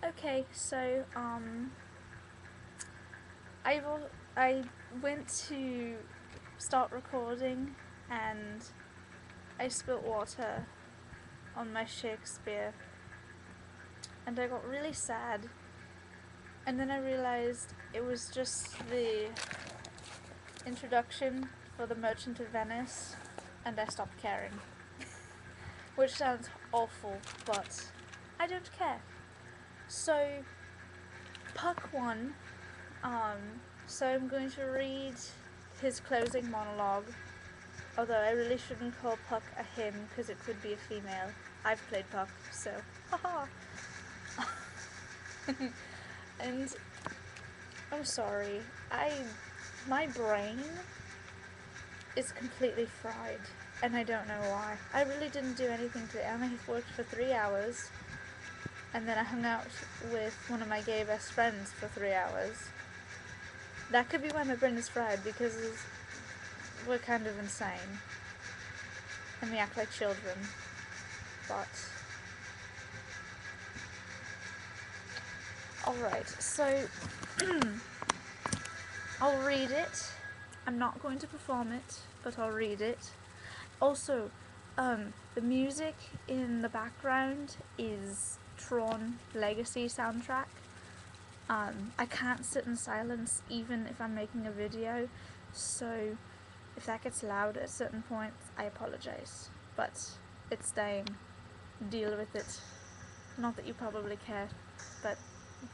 Okay, so I went to start recording and I spilt water on my Shakespeare and I got really sad, and then I realized it was just the introduction for The Merchant of Venice, and I stopped caring. Which sounds awful, but I don't care. So Puck won. So I'm going to read his closing monologue. Although I really shouldn't call Puck a him because it could be a female. I've played Puck, so haha. And I'm sorry. My brain is completely fried, and I don't know why. I really didn't do anything today. I only worked for 3 hours, and then I hung out with one of my gay best friends for 3 hours. That could be why my brain is fried, because we're kind of insane. And we act like children. But alright, so I'll read it. I'm not going to perform it, but I'll read it. Also, the music in the background is Tron Legacy soundtrack. I can't sit in silence even if I'm making a video, so if that gets loud at certain points, I apologize. But it's staying. Deal with it. Not that you probably care, but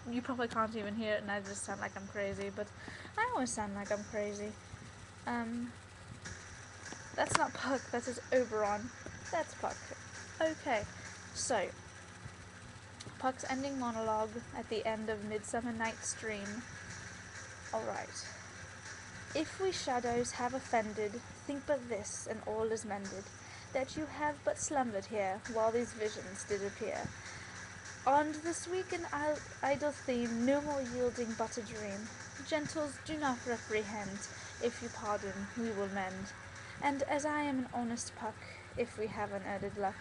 you probably can't even hear it and I just sound like I'm crazy, but I always sound like I'm crazy. That's not Puck, that is Oberon. That's Puck. Okay, so Puck's ending monologue at the end of Midsummer Night's Dream. Alright. If we shadows have offended, think but this, and all is mended, that you have but slumbered here, while these visions did appear. On this weak and idle theme, no more yielding but a dream. Gentles, do not reprehend, if you pardon, we will mend. And as I am an honest Puck, if we have unadded luck,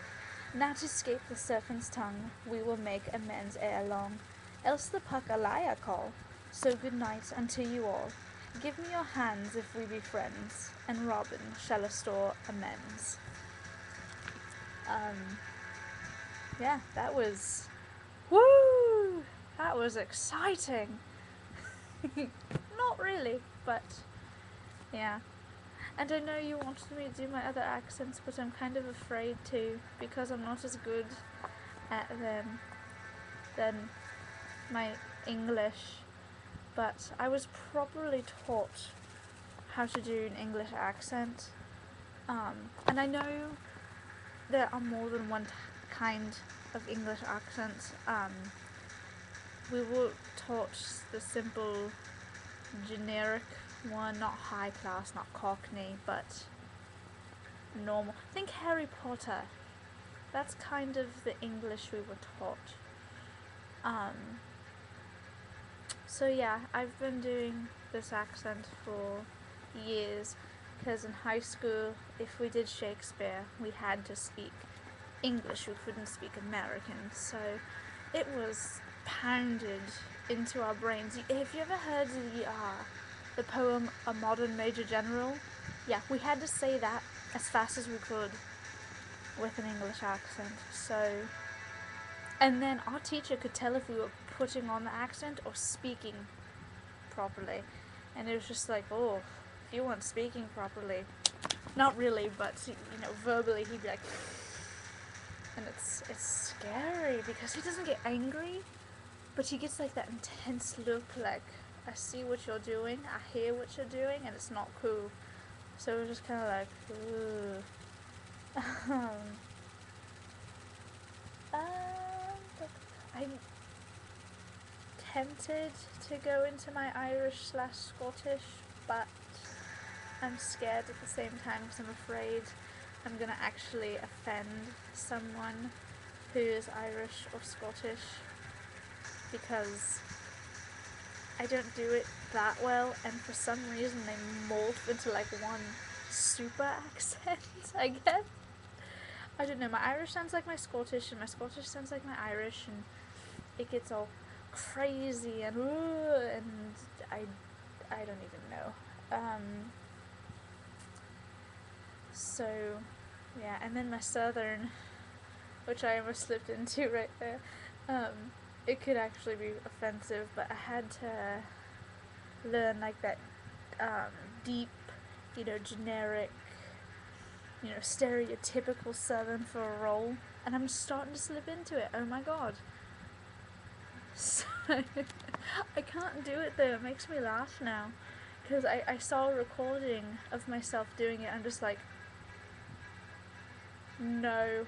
now to escape the serpent's tongue, we will make amends ere long, else the Puck a liar call. So good night unto you all. Give me your hands if we be friends, and Robin shall restore amends. Yeah, that was... Woo! That was exciting! Not really, but yeah. And I know you wanted me to do my other accents, but I'm kind of afraid to, because I'm not as good at them than my English. But I was properly taught how to do an English accent. And I know there are more than one kind of English accent. We were taught the simple, generic one, not high class, not Cockney, but normal. Think Harry Potter. That's kind of the English we were taught. So yeah, I've been doing this accent for years, because in high school, if we did Shakespeare, we had to speak English, we couldn't speak American, so it was pounded into our brains. Have you ever heard the poem A Modern Major General? Yeah, we had to say that as fast as we could with an English accent, so... And then our teacher could tell if we were putting on the accent or speaking properly. And it was just like, oh, if you weren't speaking properly, not really, but, you know, verbally, he'd be like... And it's scary, because he doesn't get angry, but he gets like that intense look, like, I see what you're doing, I hear what you're doing, and it's not cool. So it was just kind of like, ooh. I'm tempted to go into my Irish/Scottish, but I'm scared at the same time because I'm afraid I'm gonna actually offend someone who is Irish or Scottish, because I don't do it that well, and for some reason they morph into like one super accent, I guess. I don't know, my Irish sounds like my Scottish, and my Scottish sounds like my Irish, and it gets all crazy and I don't even know. So yeah, and then my southern, which I almost slipped into right there. It could actually be offensive, but I had to learn like that deep, generic, stereotypical southern for a role, and I'm starting to slip into it. Oh my god. So I can't do it though. It makes me laugh now, because I saw a recording of myself doing it. I'm just like, no,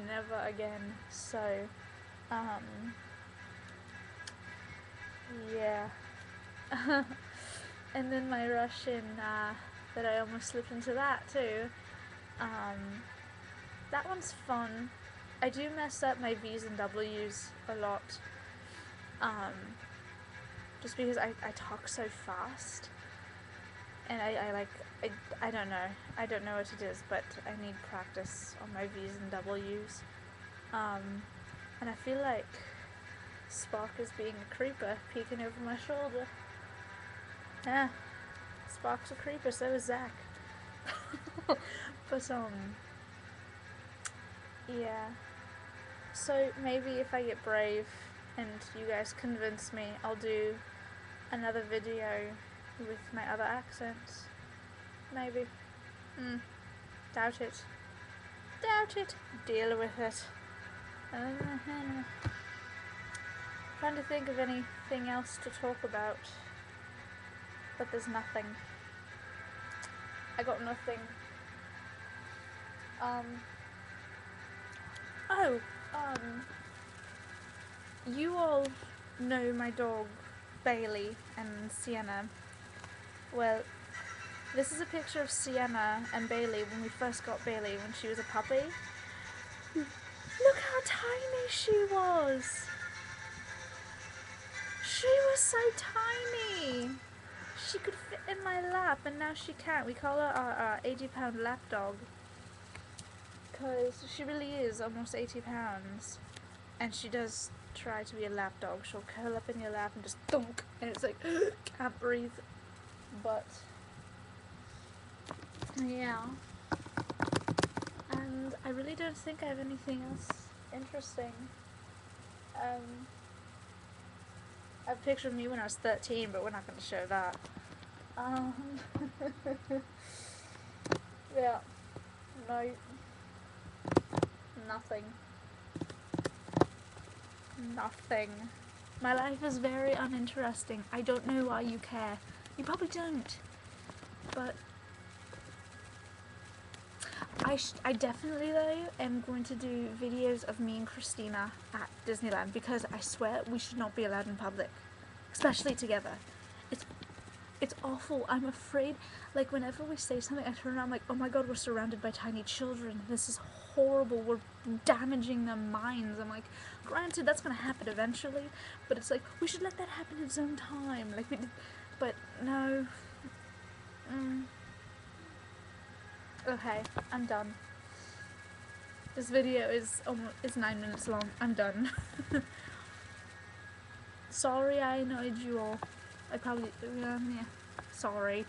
never again. So, yeah. And then my Russian, that I almost slipped into that too. That one's fun. I do mess up my V's and W's a lot. Just because I talk so fast. And I don't know. I don't know what it is, but I need practice on my V's and W's. And I feel like Spock is being a creeper, peeking over my shoulder. Yeah, Spock's a creeper, so is Zach. But, yeah. So maybe if I get brave and you guys convince me, I'll do another video with my other accents. Maybe. Doubt it. Doubt it. Deal with it. Trying to think of anything else to talk about, but there's nothing. I got nothing. You all know my dog Bailey and Sienna. Well, this is a picture of Sienna and Bailey when we first got Bailey when she was a puppy. Look how tiny she was! She was so tiny! She could fit in my lap, and now she can't. We call her our 80-pound lap dog, because she really is almost 80 pounds, and she does try to be a lap dog. She'll curl up in your lap and just thunk, and it's like, can't breathe. But yeah, and I really don't think I have anything else interesting. I have a picture of me when I was 13, but we're not going to show that. Yeah, no, nothing. My life is very uninteresting. I don't know why you care. You probably don't. But I definitely though am going to do videos of me and Christina at Disneyland, because I swear we should not be allowed in public, especially together. It's awful. I'm afraid, like, whenever we say something, I turn around, I'm like, oh my god, we're surrounded by tiny children. This is horrible. We're damaging their minds. I'm like, granted, that's gonna happen eventually, but it's like, we should let that happen in its own time. Like, but no. Okay, I'm done. This video is 9 minutes long. I'm done. Sorry I annoyed you all. I probably, yeah, sorry.